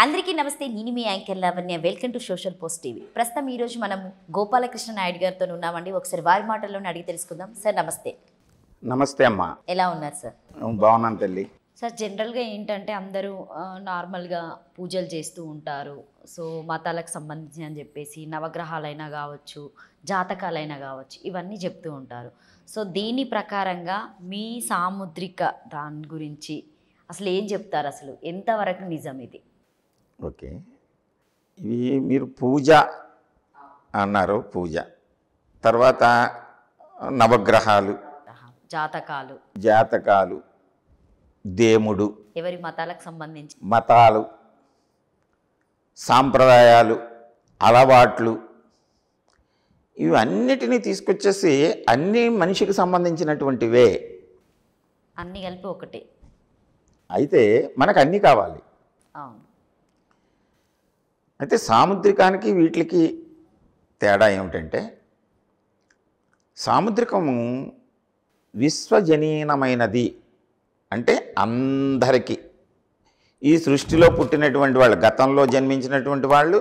అందరికీ నమస్తే. నేను మీ anchor Lavanya. Welcome to social post TV. ప్రస్తుతం ఈరోజు మనం గోపాలకృష్ణ నాయుడు గారితో ఉన్నామండి. ఒకసారి వారి మాటల్లోనే అడిగి తెలుసుకుందాం. సార్ నమస్తే. నమస్తే అమ్మా. ఎలా ఉన్నారు సార్? బాగున్నాను తల్లి. సార్ జనరల్గా ఏంటంటే అందరూ నార్మల్గా పూజలు చేస్తూ ఉంటారు. సో మతాలకు సంబంధించి అని చెప్పేసి నవగ్రహాలైనా కావచ్చు, జాతకాలైనా కావచ్చు, ఇవన్నీ చెప్తూ ఉంటారు. సో దీని ప్రకారంగా మీ సాముద్రిక దాని గురించి అసలు ఏం చెప్తారు? అసలు ఎంతవరకు నిజం ఇది? ఓకే, ఇవి మీరు పూజ అన్నారు. పూజ తర్వాత నవగ్రహాలు, జాతకాలు, దేవుడు, ఎవరి మతాలకు సంబంధించి మతాలు, సాంప్రదాయాలు, అలవాట్లు, ఇవన్నిటినీ తీసుకొచ్చేసి అన్నీ మనిషికి సంబంధించినటువంటివే, అన్నీ కలిపి ఒకటే. అయితే మనకు అన్నీ కావాలి. అవును. అయితే సాముద్రికానికి వీటికి తేడా ఏమిటంటే, సాముద్రికము విశ్వజనీనమైనది. అంటే అందరికీ, ఈ సృష్టిలో పుట్టినటువంటి వాళ్ళు, గతంలో జన్మించినటువంటి వాళ్ళు,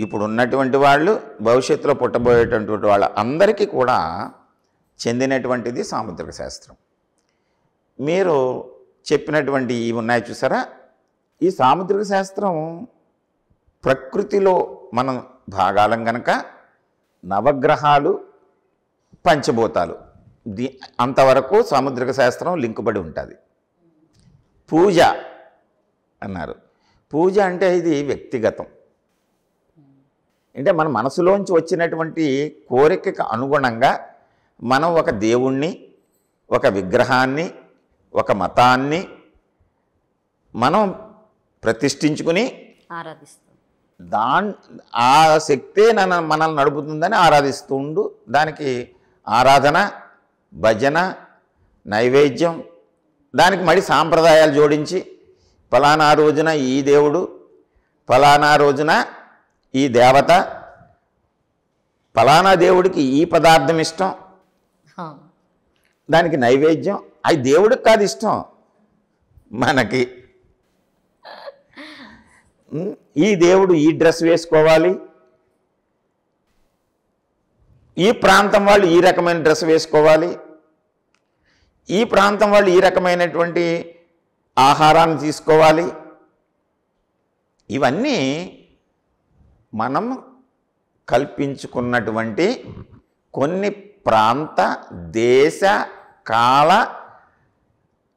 ఇప్పుడు ఉన్నటువంటి వాళ్ళు, భవిష్యత్తులో పుట్టబోయేటటువంటి వాళ్ళు అందరికీ కూడా చెందినటువంటిది సాముద్రిక శాస్త్రం. మీరు చెప్పినటువంటి ఇవి ఉన్నాయి చూసారా, ఈ సాముద్రిక శాస్త్రం ప్రకృతిలో మనం భాగాలం గనక నవగ్రహాలు, పంచభూతాలు, అంతవరకు సాముద్రిక శాస్త్రం లింకుబడి ఉంటుంది. పూజ అన్నారు. పూజ అంటే ఇది వ్యక్తిగతం. అంటే మన మనసులోంచి వచ్చినటువంటి కోరికకు అనుగుణంగా మనం ఒక దేవుణ్ణి, ఒక విగ్రహాన్ని, ఒక మతాన్ని మనం ప్రతిష్ఠించుకుని ఆరాధిస్తాం. ఆ శక్తే మనల్ని నడుపుతుందని ఆరాధిస్తుండు. దానికి ఆరాధన, భజన, నైవేద్యం, దానికి మళ్ళీ సాంప్రదాయాలు జోడించి ఫలానా రోజున ఈ దేవుడు, ఫలానా రోజున ఈ దేవత, ఫలానా దేవుడికి ఈ పదార్థం ఇష్టం, దానికి నైవేద్యం. అది దేవుడికి కాదు ఇష్టం, మనకి. ఈ దేవుడు ఈ డ్రెస్ వేసుకోవాలి, ఈ ప్రాంతం వాళ్ళు ఈ రకమైన డ్రెస్ వేసుకోవాలి, ఈ ప్రాంతం వాళ్ళు ఈ రకమైనటువంటి ఆహారాన్ని తీసుకోవాలి. ఇవన్నీ మనం కల్పించుకున్నటువంటి కొన్ని ప్రాంత, దేశ, కాల,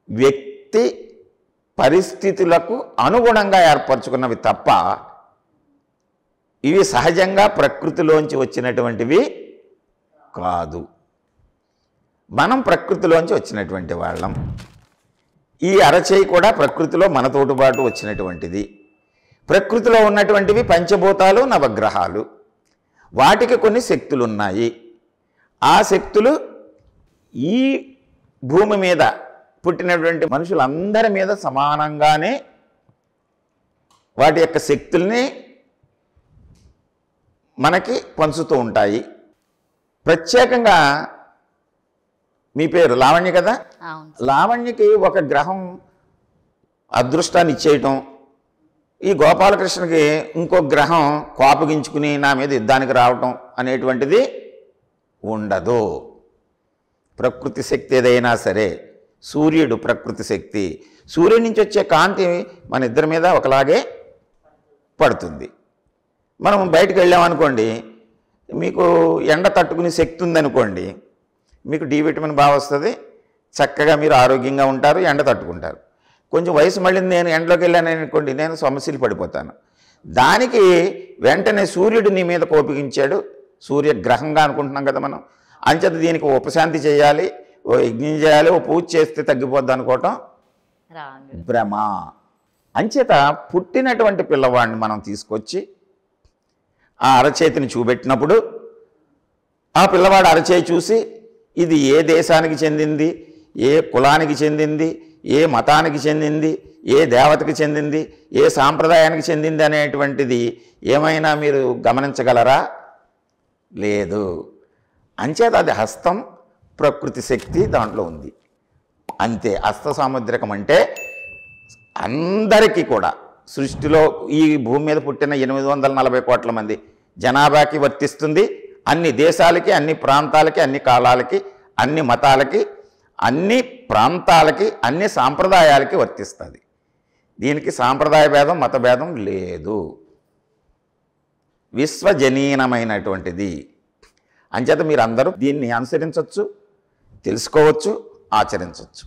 వ్యక్తి పరిస్థితులకు అనుగుణంగా ఏర్పరచుకున్నవి తప్ప ఇవి సహజంగా ప్రకృతిలోంచి వచ్చినటువంటివి కాదు. మనం ప్రకృతిలోంచి వచ్చినటువంటి వాళ్ళం. ఈ అరచేయి కూడా ప్రకృతిలో మనతోటి పాటు వచ్చినటువంటిది. ప్రకృతిలో ఉన్నటువంటివి పంచభూతాలు, నవగ్రహాలు. వాటికి కొన్ని శక్తులు ఉన్నాయి. ఆ శక్తులు ఈ భూమి మీద పుట్టినటువంటి మనుషులందరి మీద సమానంగానే వాటి యొక్క శక్తుల్ని మనకి పంచుతూ ఉంటాయి. ప్రత్యేకంగా మీ పేరు లావణ్య కదా, లావణ్యకి ఒక గ్రహం అదృష్టాన్ని ఇచ్చేయటం, ఈ గోపాలకృష్ణకి ఇంకో గ్రహం కోపగించుకుని నా మీద యుద్ధానికి రావటం అనేటువంటిది ఉండదు. ప్రకృతి శక్తి ఏదైనా సరే, సూర్యుడు ప్రకృతి శక్తి, సూర్యుడి నుంచి వచ్చే కాంతి మన ఇద్దరి మీద ఒకలాగే పడుతుంది. మనం బయటకు వెళ్ళామనుకోండి, మీకు ఎండ తట్టుకునే శక్తి ఉందనుకోండి, మీకు డి విటమిన్ బాగా వస్తుంది, చక్కగా మీరు ఆరోగ్యంగా ఉంటారు, ఎండ తట్టుకుంటారు. కొంచెం వయసు మళ్ళీ నేను ఎండలోకి వెళ్ళాను అనుకోండి, నేను సమస్యలు పడిపోతాను. దానికి వెంటనే సూర్యుడు నీ మీద కోపగించాడు, సూర్యగ్రహంగా అనుకుంటున్నాం కదా మనం, అంచేత దీనికి ఉపశాంతి చేయాలి, ఓ యజ్ఞం చేయాలి, ఓ పూజ చేస్తే తగ్గిపోద్ది అనుకోవటం భ్రమ. అంచేత పుట్టినటువంటి పిల్లవాడిని మనం తీసుకొచ్చి ఆ అరచేతిని చూపెట్టినప్పుడు ఆ పిల్లవాడు అరచేయి చూసి ఇది ఏ దేశానికి చెందింది, ఏ కులానికి చెందింది, ఏ మతానికి చెందింది, ఏ దేవతకి చెందింది, ఏ సాంప్రదాయానికి చెందింది అనేటువంటిది ఏమైనా మీరు గమనించగలరా? లేదు. అంచేత అది హస్తం ప్రకృతి శక్తి దాంట్లో ఉంది. అంతే. హస్త సాముద్రికం అంటే అందరికీ కూడా సృష్టిలో ఈ భూమి మీద పుట్టిన 840 కోట్ల మంది జనాభాకి వర్తిస్తుంది. అన్ని దేశాలకి, అన్ని ప్రాంతాలకి, అన్ని కాలాలకి, అన్ని మతాలకి, అన్ని ప్రాంతాలకి, అన్ని సాంప్రదాయాలకి వర్తిస్తుంది. దీనికి సాంప్రదాయ భేదం, మత భేదం లేదు. విశ్వజనీనమైనటువంటిది. అంచేత మీరందరూ దీన్ని అనుసరించవచ్చు, తెలుసుకోవచ్చు, ఆచరించవచ్చు.